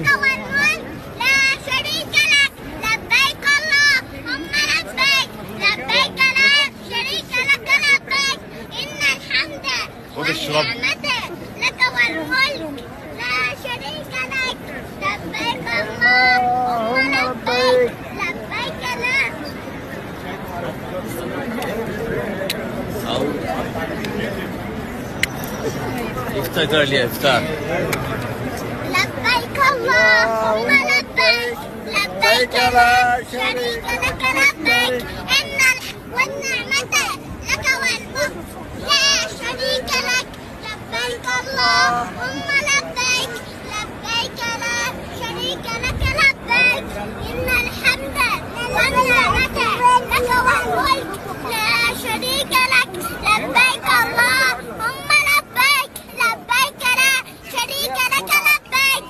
لك والملك لا شريك لك لبيك اللهم لبيك لبيك لا شريك لك لبيك إن الحمد والنعمة لك والملك لا شريك لك لبيك اللهم لبيك لبيك لا افتكر لي افتكر لبيك اللهم لبيك لبيك لا شريك لك لبيك إن والنعمة لك والملك لا شريك لك لبيك اللهم لبيك